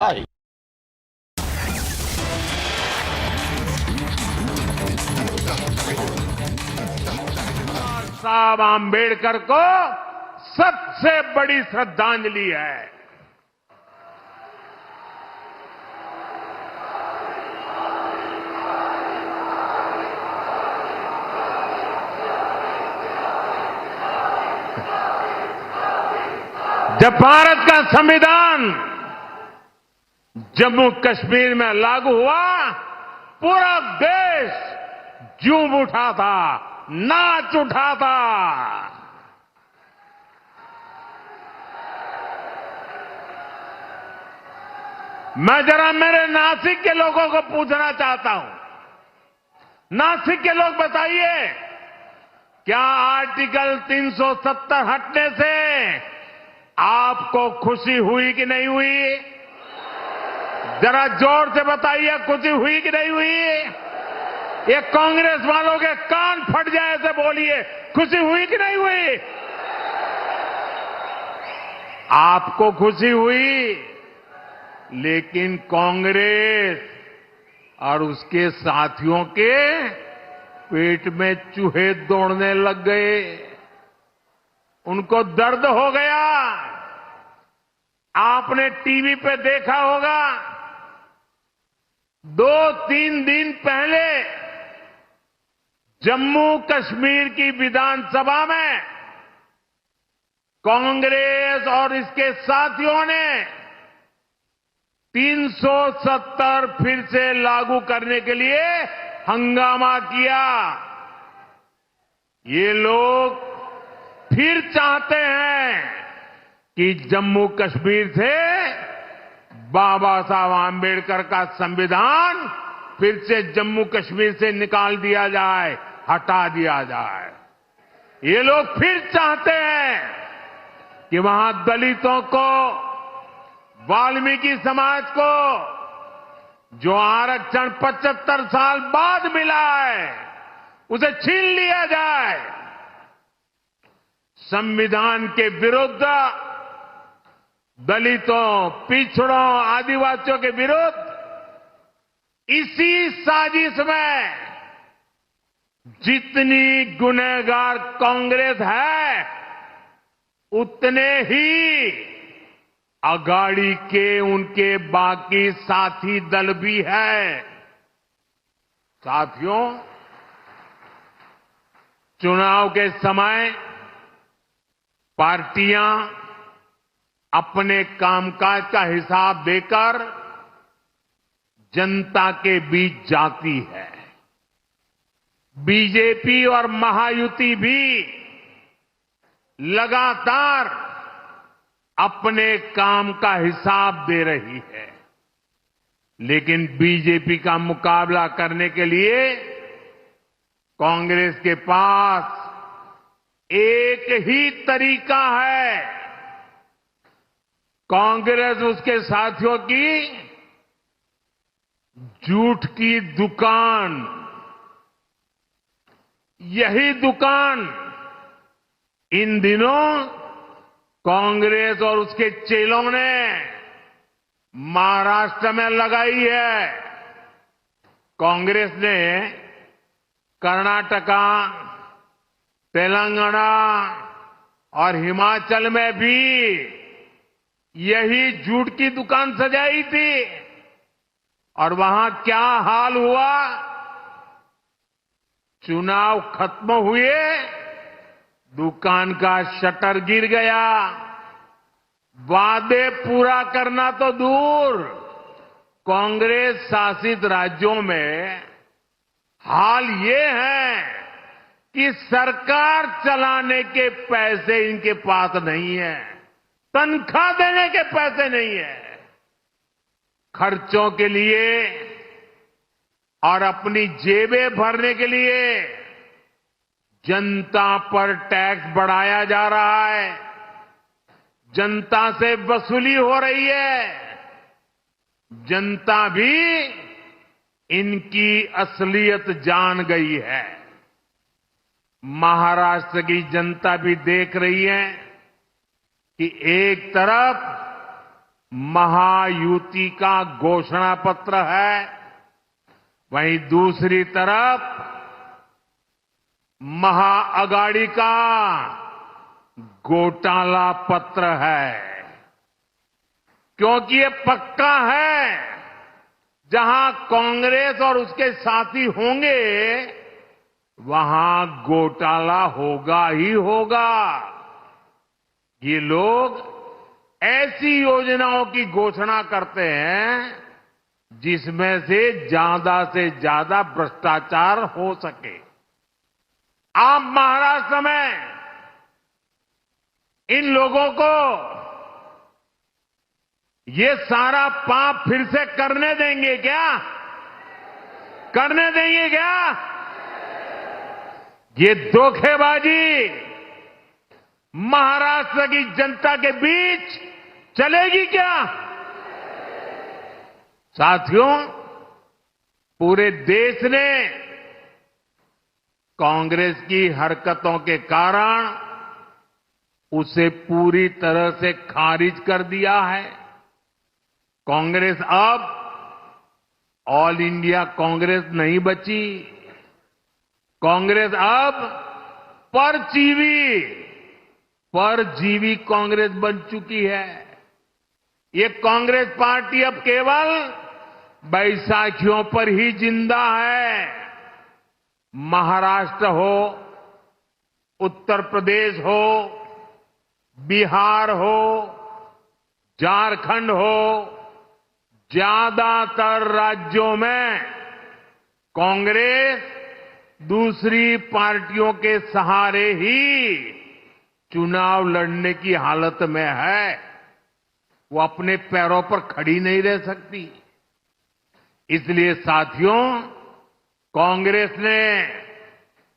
Hi. Saheb Ambedkar को सबसे बड़ी श्रद्धांजलि है। जब भारत का संविधान जम्मू कश्मीर में लागू हुआ, पूरा देश झूम उठा था, नाच उठा था। मैं जरा मेरे नासिक के लोगों को पूछना चाहता हूं। नासिक के लोग बताइए, क्या आर्टिकल 370 हटने से आपको खुशी हुई कि नहीं हुई? जरा जोर से बताइए, खुशी हुई कि नहीं हुई? ये कांग्रेस वालों के कान फट जाए ऐसे बोलिए, खुशी हुई कि नहीं हुई? आपको खुशी हुई, लेकिन कांग्रेस और उसके साथियों के पेट में चूहे दौड़ने लग गए। उनको दर्द हो गया। आपने टीवी पे देखा होगा, 2-3 दिन पहले जम्मू कश्मीर की विधानसभा में कांग्रेस और इसके साथियों ने 370 फिर से लागू करने के लिए हंगामा किया। ये लोग फिर चाहते हैं कि जम्मू कश्मीर से बाबा साहब आम्बेडकर का संविधान फिर से जम्मू कश्मीर से निकाल दिया जाए, हटा दिया जाए। ये लोग फिर चाहते हैं कि वहां दलितों को, वाल्मीकि समाज को जो आरक्षण 75 साल बाद मिला है, उसे छीन लिया जाए। संविधान के विरुद्ध, दलितों, पिछड़ों, आदिवासियों के विरुद्ध इसी साजिश में जितनी गुनहगार कांग्रेस है, उतने ही अगाड़ी के उनके बाकी साथी दल भी है। साथियों, चुनाव के समय पार्टियां अपने कामकाज का हिसाब देकर जनता के बीच जाती है। बीजेपी और महायुति भी लगातार अपने काम का हिसाब दे रही है, लेकिन बीजेपी का मुकाबला करने के लिए कांग्रेस के पास एक ही तरीका है। कांग्रेस उसके साथियों की झूठ की दुकान, यही दुकान इन दिनों कांग्रेस और उसके चेलों ने महाराष्ट्र में लगाई है। कांग्रेस ने कर्नाटका, तेलंगाना और हिमाचल में भी यही झूठ की दुकान सजाई थी, और वहां क्या हाल हुआ? चुनाव खत्म हुए, दुकान का शटर गिर गया। वादे पूरा करना तो दूर, कांग्रेस शासित राज्यों में हाल ये है कि सरकार चलाने के पैसे इनके पास नहीं है, तनख्वाह देने के पैसे नहीं है। खर्चों के लिए और अपनी जेबें भरने के लिए जनता पर टैक्स बढ़ाया जा रहा है, जनता से वसूली हो रही है। जनता भी इनकी असलियत जान गई है। महाराष्ट्र की जनता भी देख रही है कि एक तरफ महायुति का घोषणा पत्र है, वहीं दूसरी तरफ महाअगाड़ी का घोटाला पत्र है। क्योंकि ये पक्का है, जहां कांग्रेस और उसके साथी होंगे वहां घोटाला होगा ही होगा। ये लोग ऐसी योजनाओं की घोषणा करते हैं जिसमें से ज्यादा भ्रष्टाचार हो सके। आप महाराष्ट्र में इन लोगों को ये सारा पाप फिर से करने देंगे क्या? करने देंगे क्या? ये धोखेबाजी महाराष्ट्र की जनता के बीच चलेगी क्या? साथियों, पूरे देश ने कांग्रेस की हरकतों के कारण उसे पूरी तरह से खारिज कर दिया है। कांग्रेस अब ऑल इंडिया कांग्रेस नहीं बची। कांग्रेस अब परजीवी कांग्रेस बन चुकी है। ये कांग्रेस पार्टी अब केवल बैसाखियों पर ही जिंदा है। महाराष्ट्र हो, उत्तर प्रदेश हो, बिहार हो, झारखंड हो, ज्यादातर राज्यों में कांग्रेस दूसरी पार्टियों के सहारे ही चुनाव लड़ने की हालत में है। वो अपने पैरों पर खड़ी नहीं रह सकती। इसलिए साथियों, कांग्रेस ने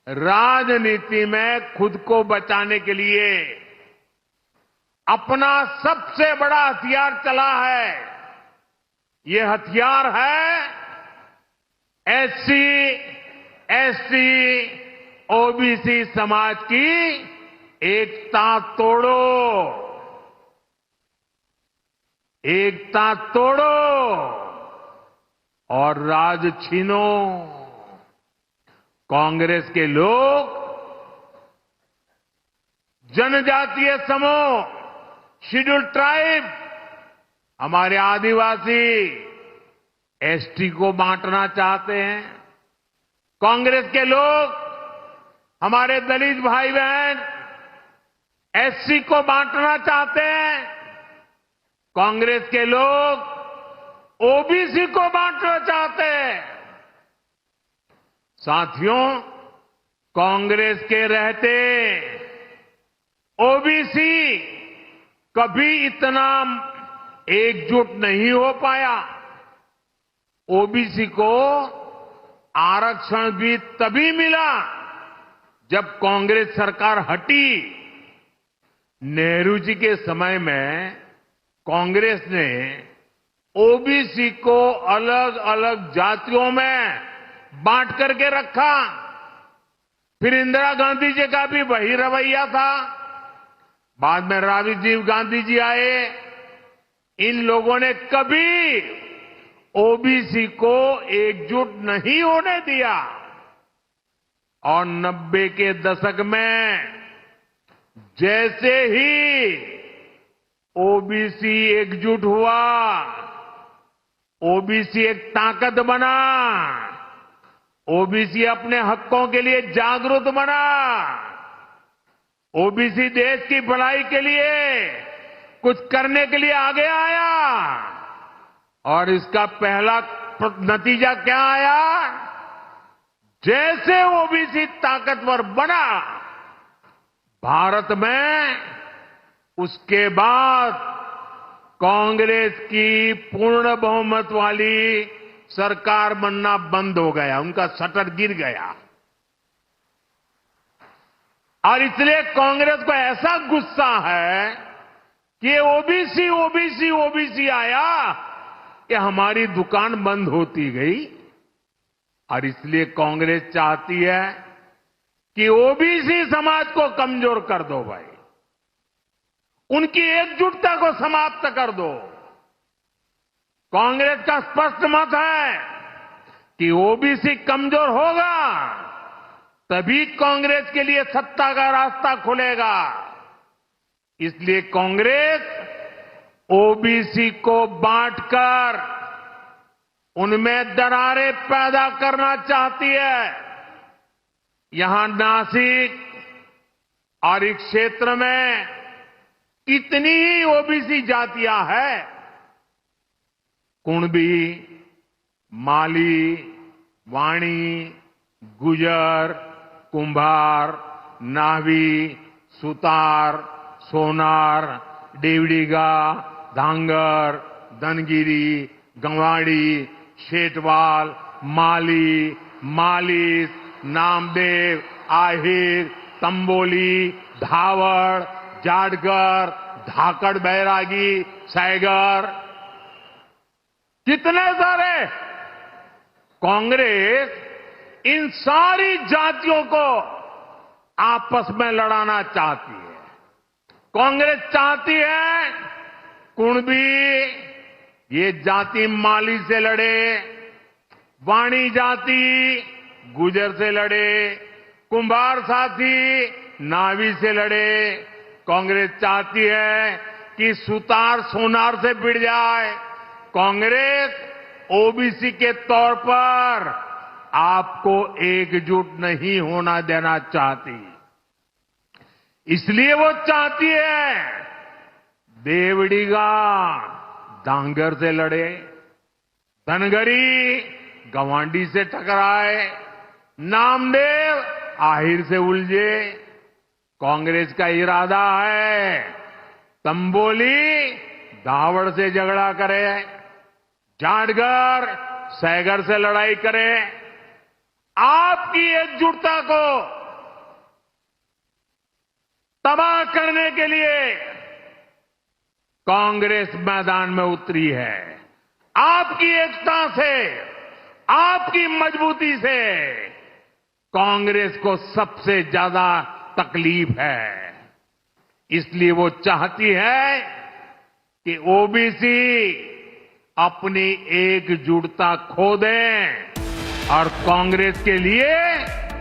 राजनीति में खुद को बचाने के लिए अपना सबसे बड़ा हथियार चला है। ये हथियार है एससी, एसटी, ओबीसी समाज की एकता तोड़ो। एकता तोड़ो और राज छीनो। कांग्रेस के लोग जनजातीय समूह, शेड्यूल्ड ट्राइब, हमारे आदिवासी, एसटी को बांटना चाहते हैं। कांग्रेस के लोग हमारे दलित भाई बहन एससी को बांटना चाहते हैं। कांग्रेस के लोग ओबीसी को बांटना चाहते हैं। साथियों, कांग्रेस के रहते ओबीसी कभी इतना एकजुट नहीं हो पाया। ओबीसी को आरक्षण भी तभी मिला जब कांग्रेस सरकार हटी। नेहरू जी के समय में कांग्रेस ने ओबीसी को अलग अलग जातियों में बांट करके रखा। फिर इंदिरा गांधी जी का भी वही रवैया था। बाद में राजीव गांधी जी आए। इन लोगों ने कभी ओबीसी को एकजुट नहीं होने दिया। और 90 के दशक में जैसे ही ओबीसी एकजुट हुआ, ओबीसी एक ताकत बना, ओबीसी अपने हकों के लिए जागरूक बना, ओबीसी देश की भलाई के लिए कुछ करने के लिए आगे आया। और इसका पहला नतीजा क्या आया? जैसे ओबीसी ताकतवर बना भारत में, उसके बाद कांग्रेस की पूर्ण बहुमत वाली सरकार बनना बंद हो गया। उनका शटर गिर गया। और इसलिए कांग्रेस को ऐसा गुस्सा है कि ओबीसी ओबीसी ओबीसी आया कि हमारी दुकान बंद होती गई। और इसलिए कांग्रेस चाहती है कि ओबीसी समाज को कमजोर कर दो भाई, उनकी एकजुटता को समाप्त कर दो। कांग्रेस का स्पष्ट मत है कि ओबीसी कमजोर होगा तभी कांग्रेस के लिए सत्ता का रास्ता खुलेगा। इसलिए कांग्रेस ओबीसी को बांटकर उनमें दरारें पैदा करना चाहती है। यहां नासिक और इस क्षेत्र में कितनी ही ओबीसी जातियां हैं, कुणबी, माली, वाणी, गुजर, कुंभार, नावी, सुतार, सोनार, डेवड़ीगा, धांगर, धनगिरी, गंवाड़ी, शेटवाल, माली, मालिस, नामदेव, आहिर, तंबोली, धावड़, जाटगर, धाकड़ बैरागी, सैगर, कितने सारे। कांग्रेस इन सारी जातियों को आपस में लड़ाना चाहती है। कांग्रेस चाहती है कुणबी ये जाति माली से लड़े, वाणी जाति गुजर से लड़े, कुंभार साथी नावी से लड़े। कांग्रेस चाहती है कि सुतार सोनार से भिड़ जाए। कांग्रेस ओबीसी के तौर पर आपको एकजुट नहीं होना देना चाहती। इसलिए वो चाहती है देवड़ीगा डांगर से लड़े, धनगरी गवांडी से टकराए, नामदेव आहिर से उलझे। कांग्रेस का इरादा है तंबोली धावड़ से झगड़ा करे, जाटगर सैगर से लड़ाई करे। आपकी एकजुटता को तबाह करने के लिए कांग्रेस मैदान में उतरी है। आपकी एकता से, आपकी मजबूती से कांग्रेस को सबसे ज्यादा तकलीफ है। इसलिए वो चाहती है कि ओबीसी अपनी एकजुटता खो दें और कांग्रेस के लिए